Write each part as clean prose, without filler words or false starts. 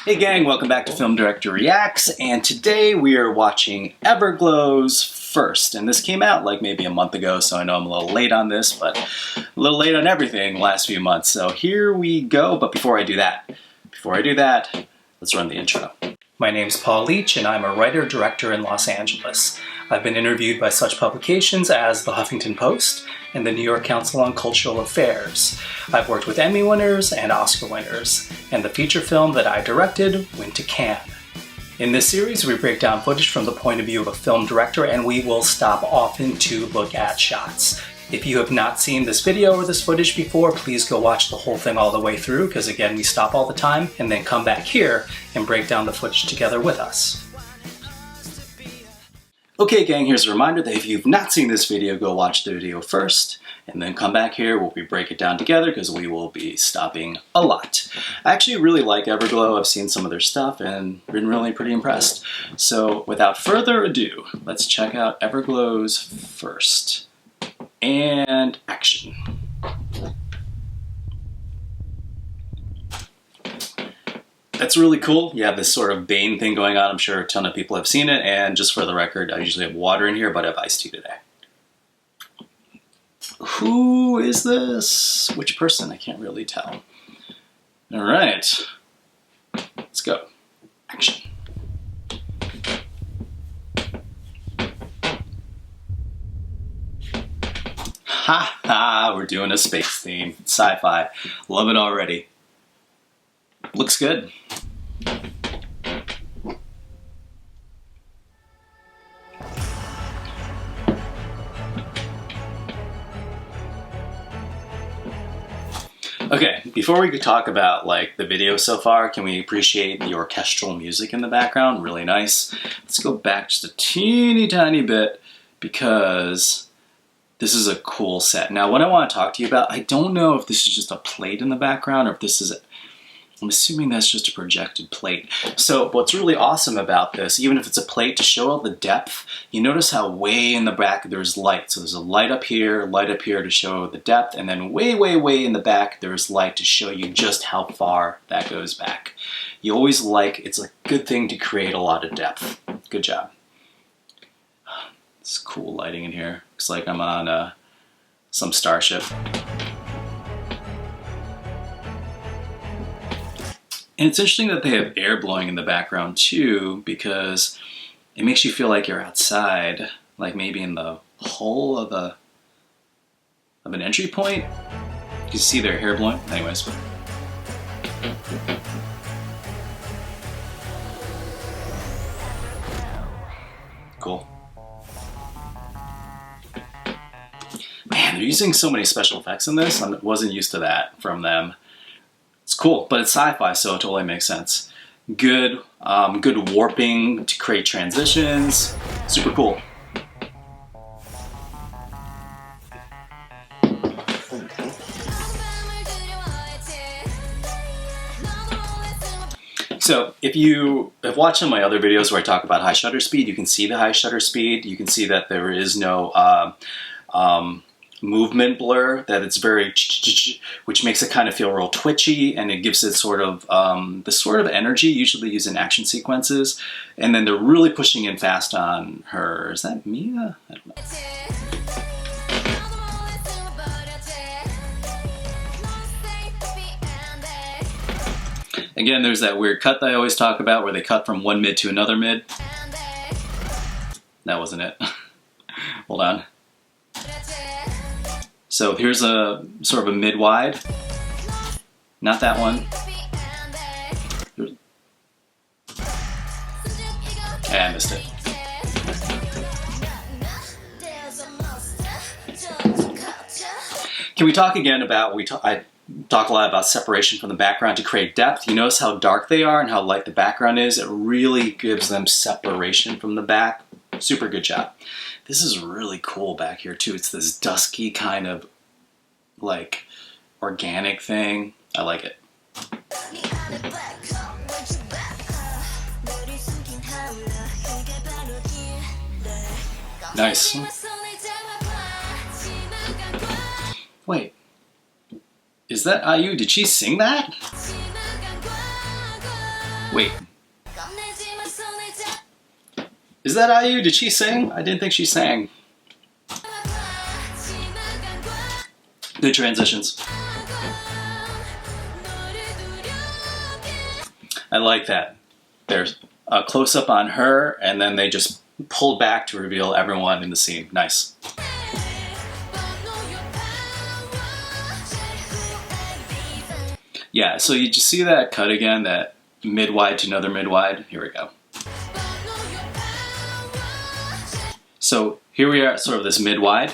Hey gang, welcome back to Film Director Reacts, and today we are watching Everglow's First. And this came out like maybe a month ago, so I know I'm a little late on this, but a little late on everything the last few months. So here we go, but before I do that, let's run the intro. My name's Paul Leach, and I'm a writer-director in Los Angeles. I've been interviewed by such publications as the Huffington Post and the New York Council on Cultural Affairs. I've worked with Emmy winners and Oscar winners, and the feature film that I directed went to Cannes. In this series, we break down footage from the point of view of a film director, and we will stop often to look at shots. If you have not seen this video or this footage before, please go watch the whole thing all the way through, because again, we stop all the time, and then come back here and break down the footage together with us. Okay gang, here's a reminder that if you've not seen this video, go watch the video first, and then come back here, we'll break it down together because we will be stopping a lot. I actually really like Everglow. I've seen some of their stuff and been really pretty impressed. So without further ado, let's check out Everglow's First. And action. That's really cool. You have this sort of Bane thing going on. I'm sure a ton of people have seen it, and just for the record, I usually have water in here, but I have iced tea today. Who is this? Which person? I can't really tell. All right, let's go. Action. Ha ha, we're doing a space theme. Sci-fi. Love it already. Looks good. Okay, before we could talk about like the video so far, can we appreciate the orchestral music in the background? Really nice. Let's go back just a teeny tiny bit because this is a cool set. Now what I want to talk to you about, I don't know if this is just a plate in the background or if this is I'm assuming that's just a projected plate. So what's really awesome about this, even if it's a plate, to show all the depth, you notice how way in the back there's light. So there's a light up here to show the depth, and then way, way, way in the back there's light to show you just how far that goes back. You always it's a good thing to create a lot of depth. Good job. It's cool lighting in here. Looks like I'm on some starship. And it's interesting that they have air blowing in the background too, because it makes you feel like you're outside, like maybe in the hull of an entry point. You can see their hair blowing. Anyways. Cool. Man, they're using so many special effects in this. I wasn't used to that from them. It's cool, but it's sci-fi, so it totally makes sense. Good, good warping to create transitions. Super cool. So if you have watched some of my other videos where I talk about high shutter speed, you can see the high shutter speed. You can see that there is no movement blur, that it's very which makes it kind of feel real twitchy, and it gives it sort of the sort of energy usually used in action sequences. And then they're really pushing in fast on her. Is that Mia? I don't know. Again, there's that weird cut that I always talk about where they cut from one mid to another mid. That wasn't it. Hold on. So here's a sort of a mid-wide. Not that one. I missed it. Can we talk again about, I talk a lot about separation from the background to create depth. You notice how dark they are and how light the background is. It really gives them separation from the back. Super good job. This is really cool back here too. It's this dusky kind of like organic thing. I like it. Nice. Wait, is that IU? Did she sing that? Wait. Is that IU? Did she sing? I didn't think she sang. Good transitions. I like that. There's a close-up on her, and then they just pulled back to reveal everyone in the scene. Nice. Yeah, so you just see that cut again, that mid-wide to another mid-wide. Here we go. So here we are at sort of this mid-wide,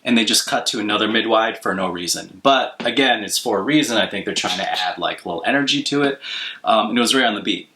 and they just cut to another mid-wide for no reason. But again, it's for a reason. I think they're trying to add like a little energy to it, and it was right on the beat.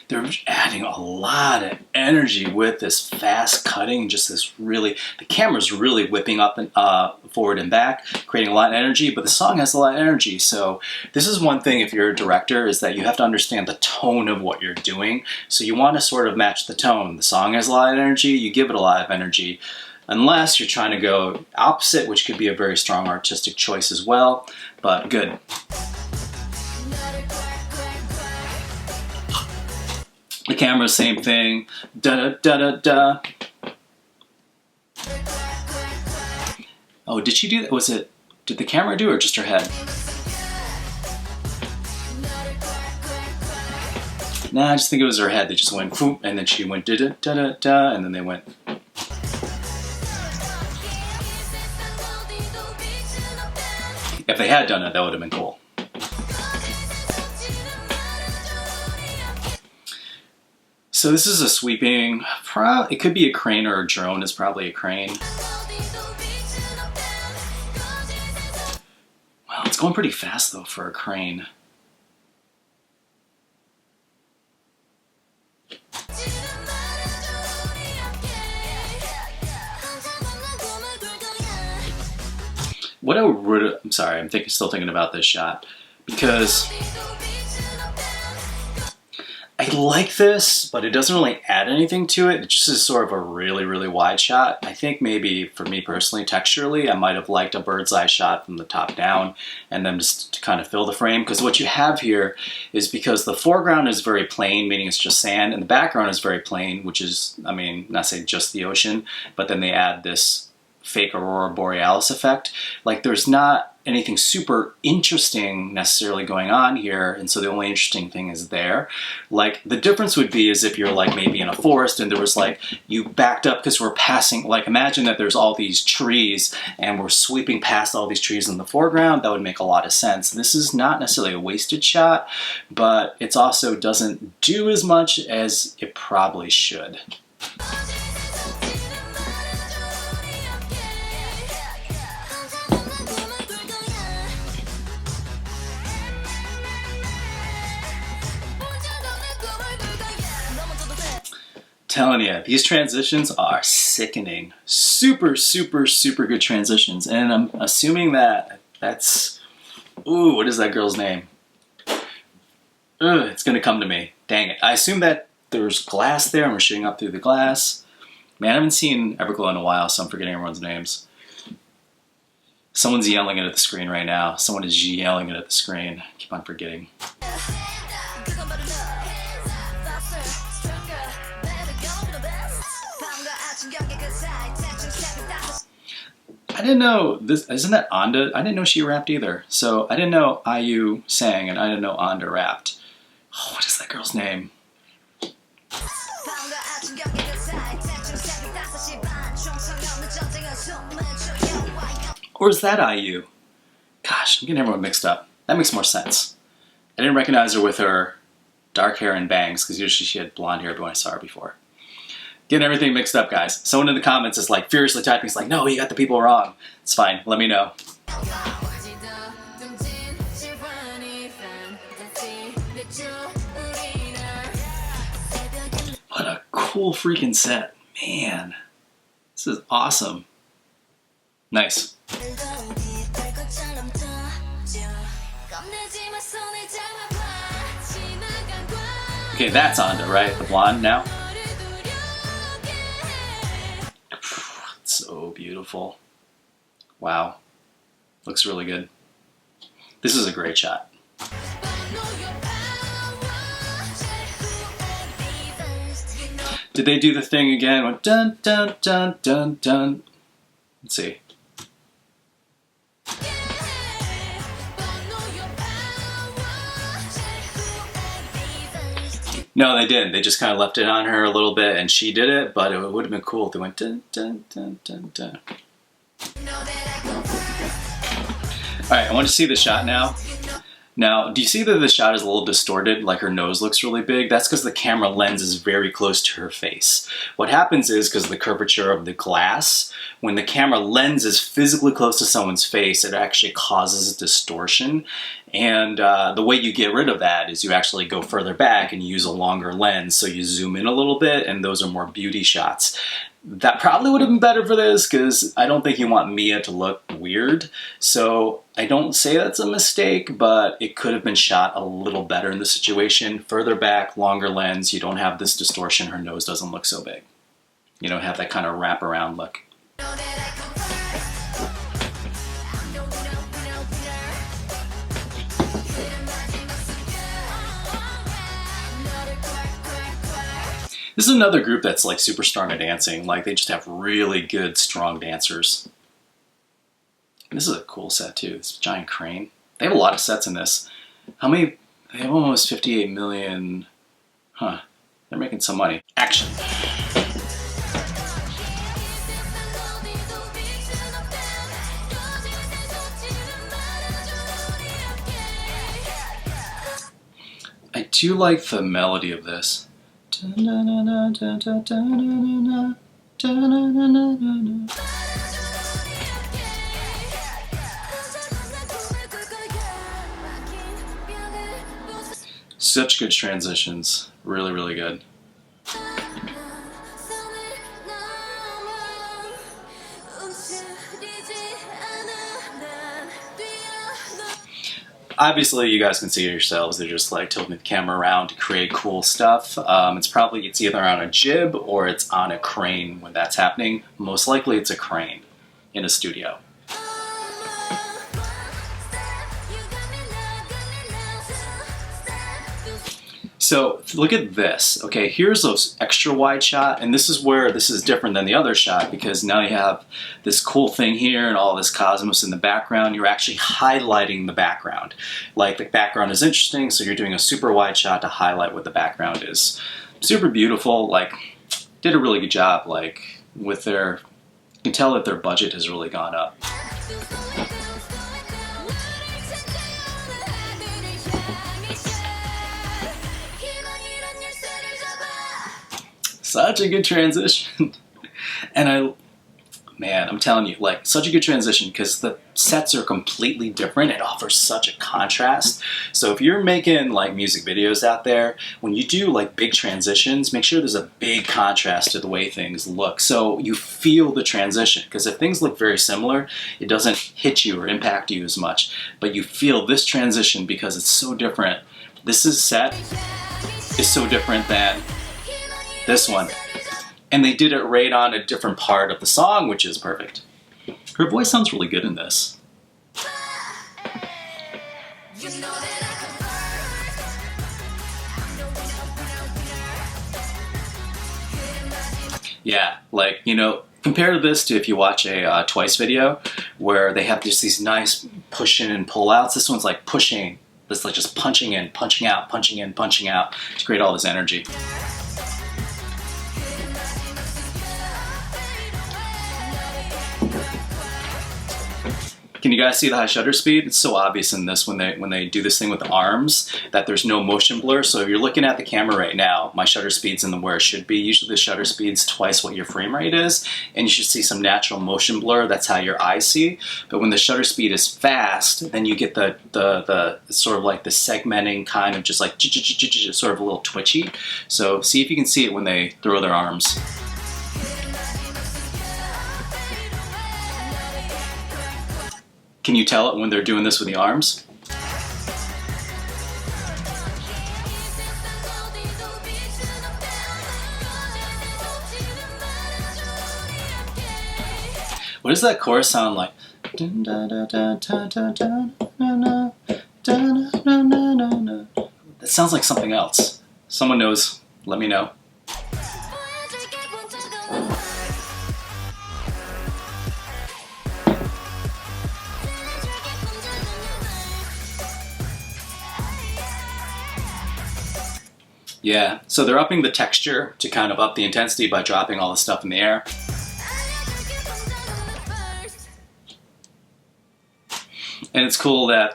They're adding a lot of energy with this fast cutting, just this really, the camera's really whipping up and forward and back, creating a lot of energy, but the song has a lot of energy. So this is one thing, if you're a director, is that you have to understand the tone of what you're doing. So you want to sort of match the tone. The song has a lot of energy, you give it a lot of energy. Unless you're trying to go opposite, which could be a very strong artistic choice as well, but good. The camera, same thing. Da da da da da. Oh, did she do that? Was it? Did the camera do it or just her head? Nah, I just think it was her head. They just went whoop, and then she went da da da da da, and then they went. If they had done it, that would have been cool. So this is a sweeping, it could be a crane or a drone. It's probably a crane. Wow, it's going pretty fast though for a crane. What I would, I'm sorry, I'm still thinking about this shot because I like this, but it doesn't really add anything to it. It just is sort of a really, really wide shot. I think maybe for me personally, texturally, I might have liked a bird's eye shot from the top down and then just to kind of fill the frame. Because what you have here is because the foreground is very plain, meaning it's just sand, and the background is very plain, which is, I mean, not say just the ocean, but then they add this fake aurora borealis effect. Like there's not anything super interesting necessarily going on here, and so the only interesting thing is there. Like the difference would be is if you're like maybe in a forest and there was like, you backed up because we're passing, like imagine that there's all these trees and we're sweeping past all these trees in the foreground. That would make a lot of sense. This is not necessarily a wasted shot, but it also doesn't do as much as it probably should. Telling you, these transitions are sickening. Super, super, super good transitions. And I'm assuming that that's, ooh, what is that girl's name? Ugh, it's gonna come to me. Dang it. I assume that there's glass there and we're shooting up through the glass. Man, I haven't seen Everglow in a while, so I'm forgetting everyone's names. Someone's yelling it at the screen right now. Someone is yelling it at the screen. I keep on forgetting. I didn't know this, isn't that Anda? I didn't know she rapped either. So I didn't know IU sang and I didn't know Anda rapped. Oh, what is that girl's name? Or is that IU? Gosh, I'm getting everyone mixed up. That makes more sense. I didn't recognize her with her dark hair and bangs because usually she had blonde hair when I saw her before. Getting everything mixed up, guys. Someone in the comments is like furiously typing. It's like, no, you got the people wrong. It's fine. Let me know. What a cool freaking set. Man, this is awesome. Nice. Okay, that's Anda, right? The blonde now. beautiful. Wow. Looks really good. This is a great shot. Did they do the thing again? Went dun dun dun dun dun. Let's see. No, they didn't. They just kind of left it on her a little bit, and she did it. But it would have been cool if they went dun dun dun dun dun. All right, I want to see the shot now. Now, do you see that the shot is a little distorted, like her nose looks really big? That's because the camera lens is very close to her face. What happens is, because of the curvature of the glass, when the camera lens is physically close to someone's face, it actually causes distortion. And the way you get rid of that is you actually go further back and use a longer lens, so you zoom in a little bit, and those are more beauty shots. That probably would have been better for this, because I don't think you want Mia to look weird. So I don't say that's a mistake, but it could have been shot a little better in the situation. Further back, longer lens, you don't have this distortion, her nose doesn't look so big. You don't have that kind of wraparound look. This is another group that's like super strong at dancing. Like they just have really good, strong dancers. And this is a cool set too. This giant crane. They have a lot of sets in this. How many? They have almost 58 million. Huh. They're making some money. Action. I do like the melody of this. Such good transitions. Really, really good. Obviously, you guys can see it yourselves. They're just like tilting the camera around to create cool stuff. It's either on a jib or it's on a crane when that's happening. Most likely it's a crane in a studio. So look at this. Okay, here's those extra wide shot, and this is where this is different than the other shot, because now you have this cool thing here and all this cosmos in the background. You're actually highlighting the background. Like the background is interesting, so you're doing a super wide shot to highlight what the background is. Super beautiful. Like, did a really good job. Like with their, you can tell that their budget has really gone up. Such a good transition. And I'm telling you, like, such a good transition because the sets are completely different. It offers such a contrast. So if you're making like music videos out there, when you do like big transitions, make sure there's a big contrast to the way things look. So you feel the transition, because if things look very similar, it doesn't hit you or impact you as much. But you feel this transition because it's so different. This set is so different than this one. And they did it right on a different part of the song, which is perfect. Her voice sounds really good in this. Yeah, like, you know, compare this to if you watch a Twice video where they have just these nice push in and pull outs. This one's like pushing, this like just punching in, punching out, punching in, punching out to create all this energy. Can you guys see the high shutter speed? It's so obvious in this when they do this thing with the arms that there's no motion blur. So if you're looking at the camera right now, my shutter speed's in the where it should be. Usually the shutter speed's twice what your frame rate is, and you should see some natural motion blur. That's how your eyes see. But when the shutter speed is fast, then you get the sort of like the segmenting kind of just like sort of a little twitchy. So see if you can see it when they throw their arms. Can you tell it when they're doing this with the arms? What does that chorus sound like? That sounds like something else. Someone knows, let me know. Yeah, so they're upping the texture to kind of up the intensity by dropping all the stuff in the air. And it's cool that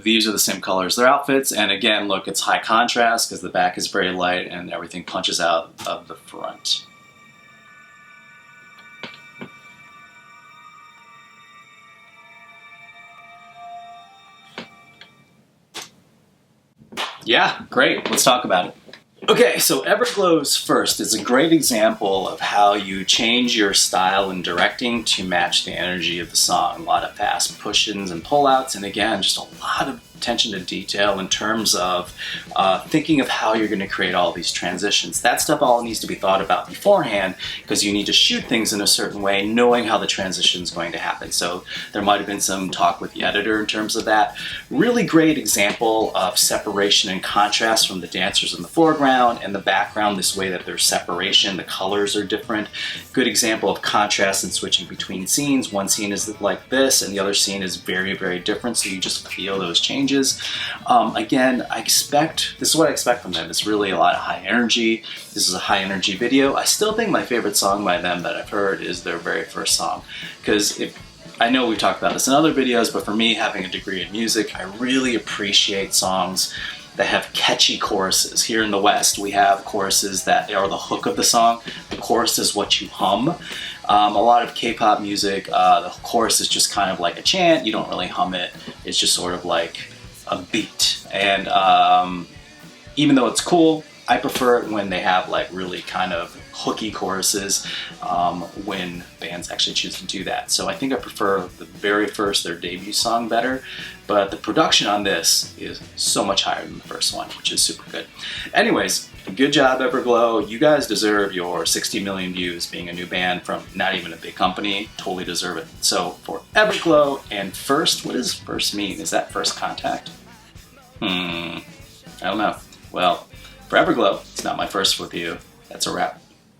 these are the same colors, their outfits, and again, look, it's high contrast because the back is very light and everything punches out of the front. Yeah, great, let's talk about it. Okay, so Everglow's First is a great example of how you change your style in directing to match the energy of the song. A lot of fast push-ins and pull-outs, and again, just a lot of attention to detail in terms of thinking of how you're going to create all these transitions. That stuff all needs to be thought about beforehand because you need to shoot things in a certain way, knowing how the transition is going to happen. So there might have been some talk with the editor in terms of that. Really great example of separation and contrast from the dancers in the foreground and the background, this way that there's separation, the colors are different. Good example of contrast and switching between scenes. One scene is like this and the other scene is very, very different, so you just feel those changes. Again, this is what I expect from them. It's really a lot of high energy. This is a high energy video. I still think my favorite song by them that I've heard is their very first song. Because I know we've talked about this in other videos, but for me, having a degree in music, I really appreciate songs that have catchy choruses. Here in the West, we have choruses that are the hook of the song. The chorus is what you hum. A lot of K-pop music, the chorus is just kind of like a chant. You don't really hum it. It's just sort of like a beat. And even though it's cool, I prefer it when they have like really kind of hooky choruses when bands actually choose to do that. So I think I prefer the very first, their debut song better, but the production on this is so much higher than the first one, which is super good. Anyways, good job Everglow. You guys deserve your 60 million views being a new band from not even a big company. Totally deserve it. So for Everglow and First, what does First mean? Is that first contact? I don't know. Well, for Everglow, it's not my first with you. That's a wrap.